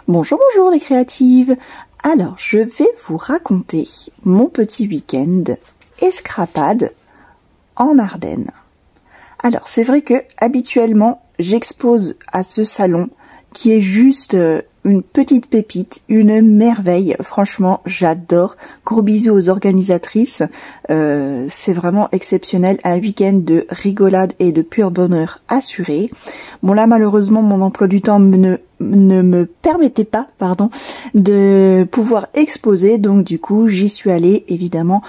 Bonjour, bonjour les créatives. Alors, je vais vous raconter mon petit week-end escrapade en Ardennes. Alors, c'est vrai que habituellement, j'expose à ce salon qui est juste une petite pépite, une merveille. Franchement, j'adore. Gros bisous aux organisatrices. C'est vraiment exceptionnel. Un week-end de rigolade et de pur bonheur assuré. Bon là, malheureusement, mon emploi du temps ne me permettait pas, de pouvoir exposer. Donc du coup, j'y suis allée évidemment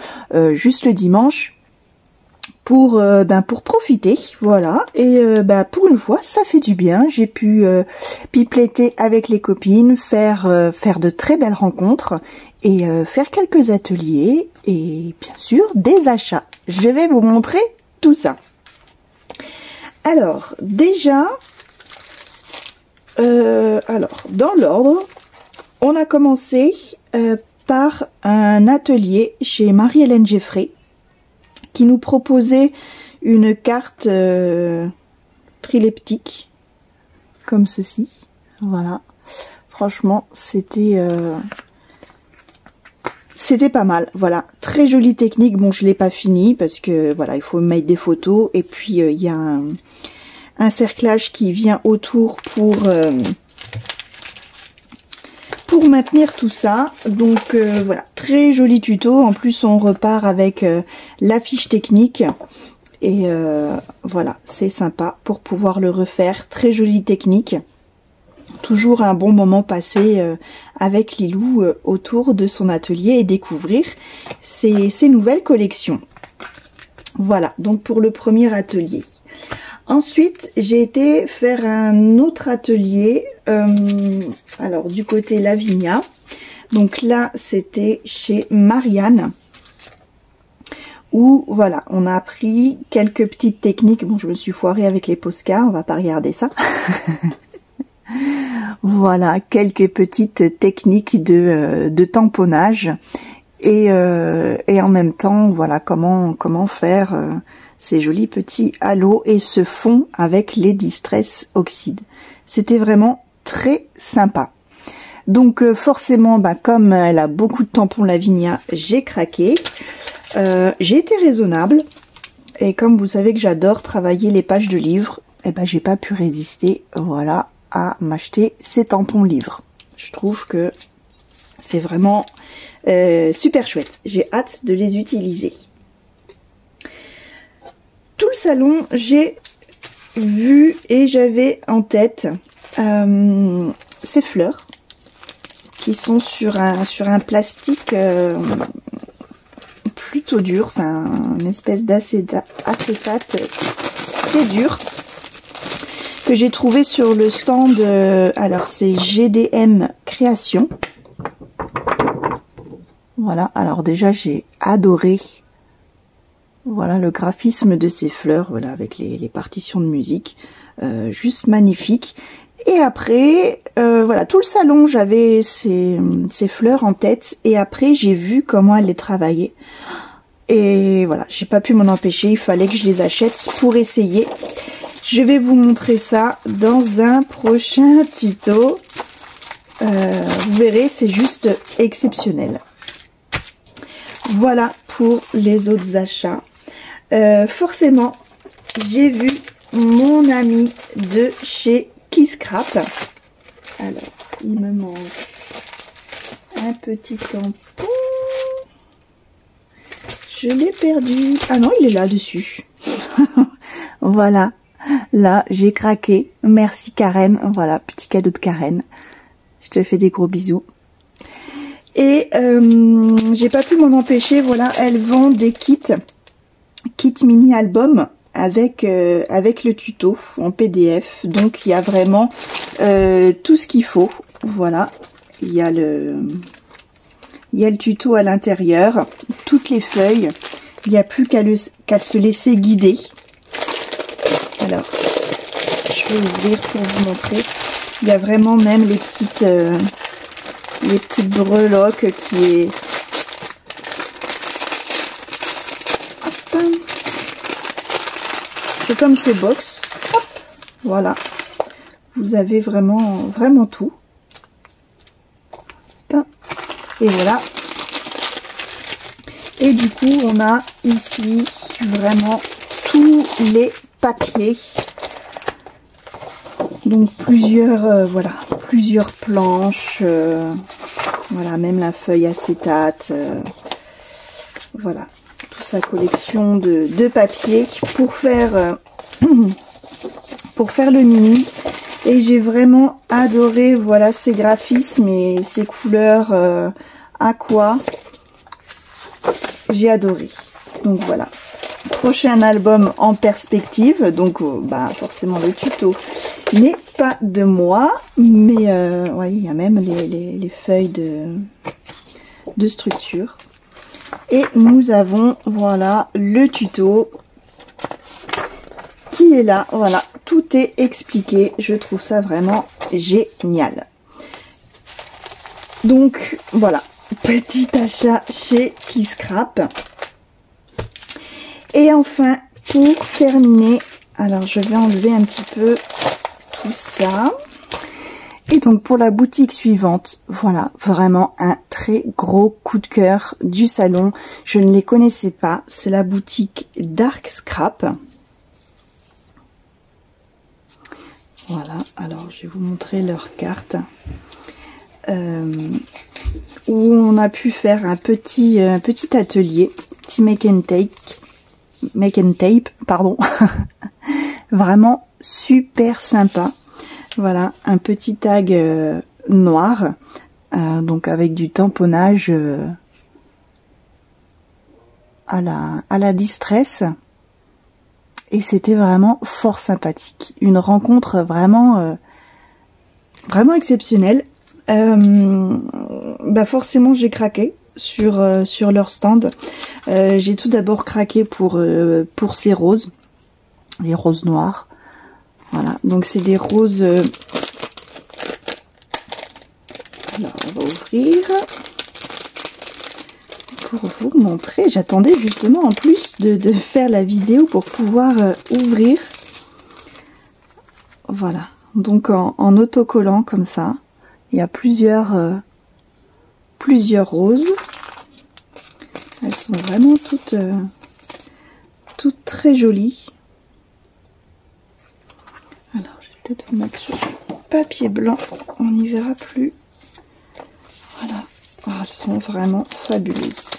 juste le dimanche. Pour profiter, voilà, et pour une fois ça fait du bien. J'ai pu pipeletter avec les copines, faire de très belles rencontres et faire quelques ateliers et bien sûr des achats. Je vais vous montrer tout ça. Alors déjà, dans l'ordre, on a commencé par un atelier chez Marie-Hélène Geffray, qui nous proposait une carte trileptique, comme ceci, voilà. Franchement, c'était pas mal, voilà. Très jolie technique, bon, je l'ai pas fini, parce que, voilà, il faut mettre des photos, et puis il y a un cerclage qui vient autour pour maintenir tout ça. Donc voilà, très joli tuto. En plus on repart avec la fiche technique et voilà, c'est sympa pour pouvoir le refaire. Très jolie technique, toujours un bon moment passé avec Lilou autour de son atelier et découvrir ses nouvelles collections. Voilà, donc pour le premier atelier. Ensuite, j'ai été faire un autre atelier, alors du côté Lavinia. Donc là, c'était chez Marianne, où voilà, on a appris quelques petites techniques. Bon, je me suis foirée avec les Posca, on va pas regarder ça. Voilà, quelques petites techniques de tamponnage et en même temps, voilà, comment faire ces jolis petits halos et ce fond avec les Distress Oxide. C'était vraiment très sympa. Donc forcément, comme elle a beaucoup de tampons Lavinia, j'ai craqué. J'ai été raisonnable. Et comme vous savez que j'adore travailler les pages de livres, j'ai pas pu résister, voilà, à m'acheter ces tampons livres. Je trouve que c'est vraiment super chouette. J'ai hâte de les utiliser. Tout le salon, j'ai vu et j'avais en tête ces fleurs qui sont sur un plastique plutôt dur, enfin une espèce d'acétate très dur, que j'ai trouvé sur le stand, alors c'est GDM Création. Voilà, alors déjà j'ai adoré, voilà, le graphisme de ces fleurs, voilà, avec les partitions de musique, juste magnifique. Et après, voilà, tout le salon, j'avais ces fleurs en tête. Et après, j'ai vu comment elle les travaillait. Et voilà, j'ai pas pu m'en empêcher. Il fallait que je les achète pour essayer. Je vais vous montrer ça dans un prochain tuto. Vous verrez, c'est juste exceptionnel. Voilà pour les autres achats. Forcément, j'ai vu mon ami de chez Kisscrap. Alors, il me manque un petit tampon. Je l'ai perdu. Ah non, il est là dessus. Voilà, là j'ai craqué. Merci Karen. Voilà, petit cadeau de Karen. Je te fais des gros bisous. Et j'ai pas pu m'en empêcher. Voilà, elle vend des kits mini album avec le tuto en PDF. Donc il y a vraiment tout ce qu'il faut. Voilà, il y a le tuto à l'intérieur, toutes les feuilles. Il n'y a plus qu'à se laisser guider. Alors, je vais ouvrir pour vous montrer. Il y a vraiment même les petites breloques qui est... C'est comme ces box. Hop, voilà. Vous avez vraiment tout. Et voilà. Et du coup, on a ici vraiment tous les papiers. Donc plusieurs, voilà, plusieurs planches. Voilà, même la feuille acétate. Voilà, toute sa collection de papiers pour faire le mini. Et j'ai vraiment adoré, voilà, ces graphismes et ces couleurs aqua. J'ai adoré. Donc voilà. Prochain album en perspective. Donc bah forcément le tuto n'est pas de moi. Mais ouais, il y a même les feuilles de structure. Et nous avons, voilà, le tuto qui est là. Voilà, tout est expliqué. Je trouve ça vraiment génial. Donc voilà, petit achat chez Keyscrap. Et enfin, pour terminer, alors je vais enlever un petit peu tout ça. Et donc pour la boutique suivante, voilà, vraiment un très gros coup de cœur du salon. Je ne les connaissais pas, c'est la boutique Dark Scrap. Voilà, alors je vais vous montrer leur carte. Où on a pu faire un petit atelier, petit make and tape, pardon. Vraiment super sympa. Voilà, un petit tag noir, donc avec du tamponnage à la distress. Et c'était vraiment fort sympathique. Une rencontre vraiment, vraiment exceptionnelle. Bah forcément, j'ai craqué sur leur stand. J'ai tout d'abord craqué pour ces roses, les roses noires. Voilà, donc c'est des roses. Alors, on va ouvrir pour vous montrer. J'attendais justement en plus de faire la vidéo pour pouvoir ouvrir. Voilà, donc en autocollant comme ça. Il y a plusieurs roses. Elles sont vraiment toutes très jolies. Alors, je vais peut-être vous mettre sur papier blanc. On n'y verra plus. Voilà. Oh, elles sont vraiment fabuleuses.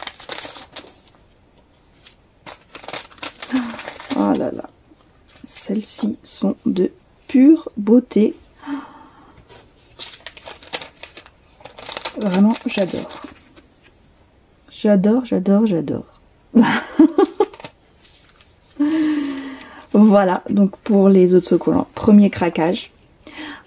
Oh là là. Celles-ci sont de pure beauté. Vraiment, j'adore. J'adore, j'adore, j'adore. Voilà, donc pour les autocollants, premier craquage.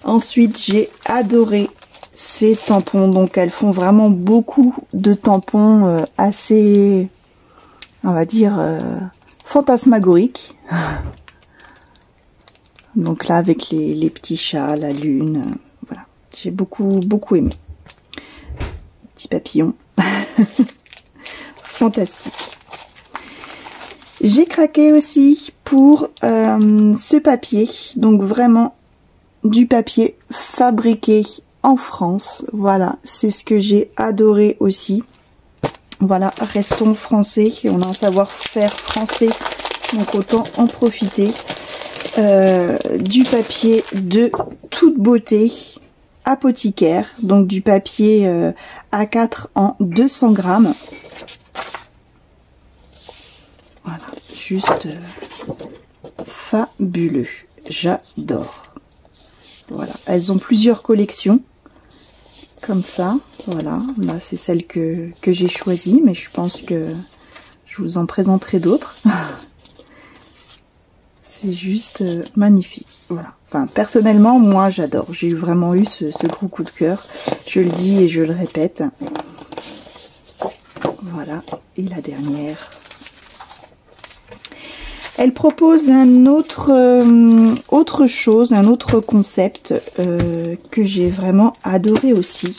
Ensuite, j'ai adoré ces tampons. Donc, elles font vraiment beaucoup de tampons assez, on va dire, fantasmagoriques. Donc là, avec les petits chats, la lune, voilà. J'ai beaucoup aimé. Petit papillon. Fantastique. J'ai craqué aussi pour ce papier. Donc vraiment du papier fabriqué en France. Voilà, c'est ce que j'ai adoré aussi. Voilà, restons français. On a un savoir-faire français. Donc autant en profiter. Du papier de toute beauté. Apothicaire, donc du papier A4 en 200 grammes. Voilà, juste fabuleux. J'adore. Voilà, elles ont plusieurs collections. Comme ça, voilà. Là, c'est celle que j'ai choisie, mais je pense que je vous en présenterai d'autres. C'est juste magnifique. Voilà. Enfin, personnellement, moi, j'adore. J'ai vraiment eu ce gros coup de cœur. Je le dis et je le répète. Voilà. Et la dernière. Elle propose un autre chose, un autre concept que j'ai vraiment adoré aussi.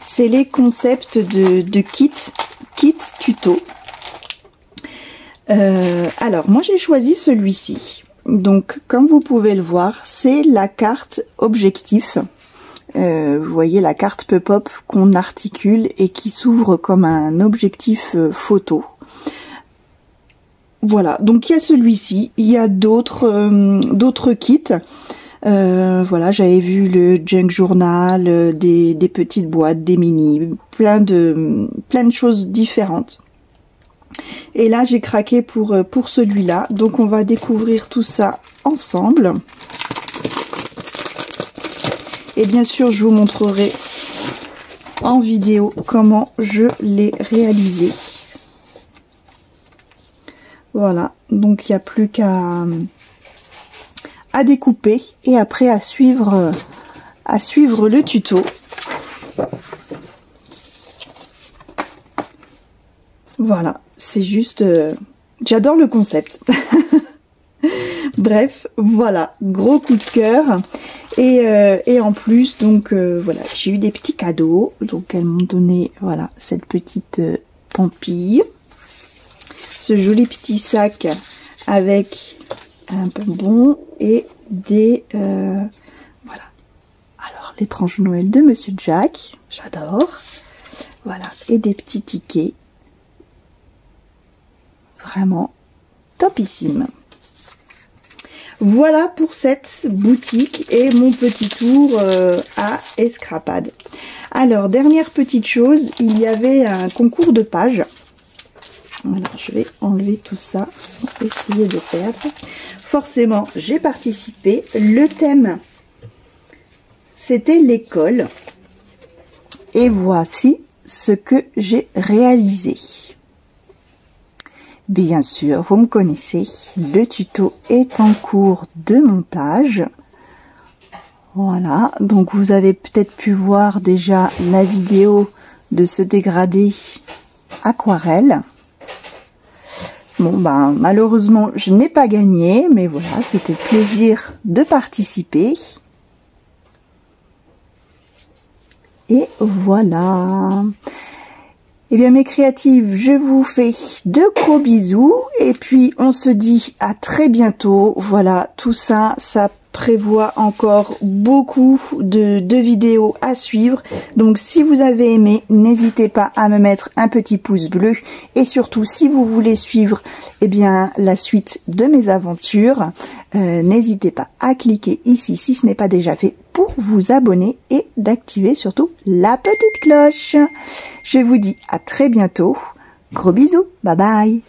C'est les concepts de kits tuto. Alors, moi, j'ai choisi celui-ci. Donc, comme vous pouvez le voir, c'est la carte objectif. Vous voyez la carte Pop qu'on articule et qui s'ouvre comme un objectif photo. Voilà, donc il y a celui-ci, il y a d'autres kits. Voilà, j'avais vu le junk journal, des petites boîtes, des mini, plein de choses différentes. Et là, j'ai craqué pour celui-là. Donc, on va découvrir tout ça ensemble. Et bien sûr, je vous montrerai en vidéo comment je l'ai réalisé. Voilà, donc il n'y a plus qu'à découper et après à suivre le tuto. Voilà, c'est juste... j'adore le concept. Bref, voilà, gros coup de cœur. Et en plus, donc voilà, j'ai eu des petits cadeaux. Donc elles m'ont donné, voilà, cette petite pampille. Ce joli petit sac avec un bonbon et des... voilà. Alors, l'étrange Noël de Monsieur Jack. J'adore. Voilà, et des petits tickets. Vraiment topissime. Voilà pour cette boutique et mon petit tour à Escrapade. Alors, dernière petite chose, il y avait un concours de pages. Voilà, je vais enlever tout ça sans essayer de perdre. Forcément, j'ai participé. Le thème, c'était l'école. Et voici ce que j'ai réalisé. Bien sûr, vous me connaissez, le tuto est en cours de montage. Voilà, donc vous avez peut-être pu voir déjà la vidéo de ce dégradé aquarelle. Bon, ben, malheureusement, je n'ai pas gagné, mais voilà, c'était le plaisir de participer. Et voilà. Eh bien, mes créatives, je vous fais de gros bisous. Et puis, on se dit à très bientôt. Voilà, tout ça, ça prévoit encore beaucoup de vidéos à suivre. Donc, si vous avez aimé, n'hésitez pas à me mettre un petit pouce bleu. Et surtout, si vous voulez suivre, eh bien, la suite de mes aventures, n'hésitez pas à cliquer ici si ce n'est pas déjà fait pour vous abonner et d'activer surtout la petite cloche. Je vous dis à très bientôt. Gros bisous. Bye bye.